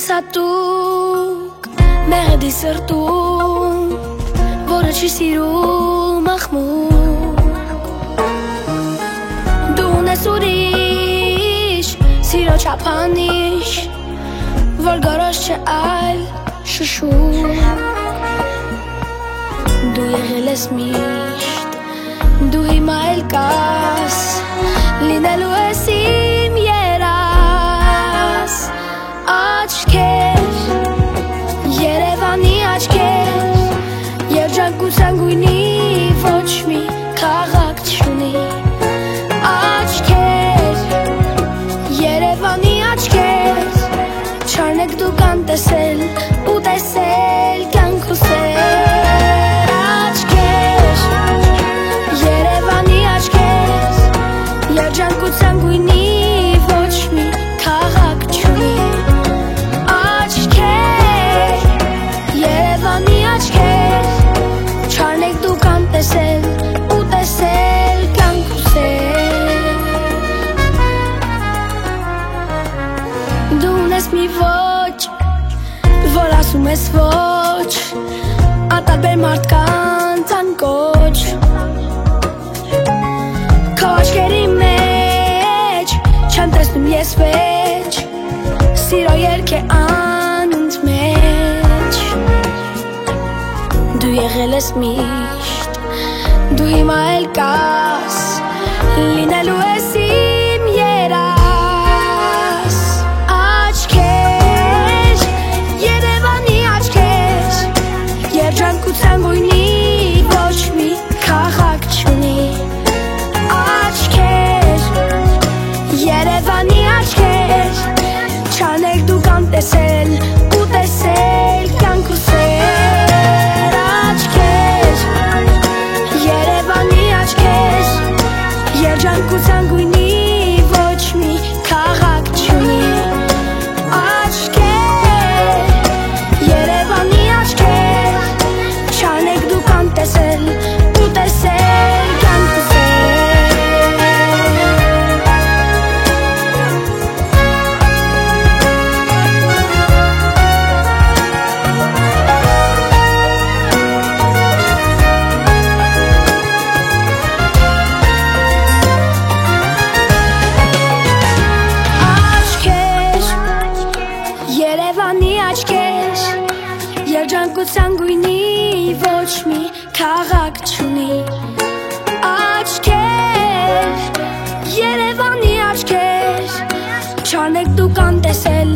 Սատուկ մեղեդի սրտում, որը չի սիրում աղմուկ Դու ունես ուրիշ, սիրո չափանիշ, որ գարոշ չէ այլ շշում Դու եղել ես միշտ, դու հիմա էլ կաս, լինելու ես իմ երաս Աչքեր, Երևանի աչքեր, երջանկության գույնի ոչ մի քաղաք չունի Աչքեր, Երևանի աչքեր, չարնեք դուք անտեսել ու տեսել կյանք ու սեր Աչքեր, Երևանի աչքեր, երջանկության գույնի ոչ մի քաղաք չունի Չարնեք դուք անտեսել ու տեսել կյանք ու սեր Դու ունես մի ոճ, որ ասում ես ոչ Ատալբեր մարդկանց անկոչ Քո աչքերի մեջ չեմ տեսնում ես վեճ Սիրո երգ է անընդմեջ Դու եղել ես միշտ, դու հիմա էլ կաս, լինելու ես իմ երաս Աչքեր, Երևանի աչքեր, երջանկության գույնի ոչ մի քաղաք չունի Աչքեր, Երևանի աչքեր, չարնեք դուք անտեսել ու տեսել կյանք ու սեր Երջանկության գույնի ոչ մի քաղաք չունի Աչքեր, Երևանի աչքեր, չարնեք դուք անտեսել ու տեսել կյանք ու Երջանկության գույնի ոչ մի քաղաք չունի Աչքեր, Երևանի աչքեր, չարնեք դուք անտեսել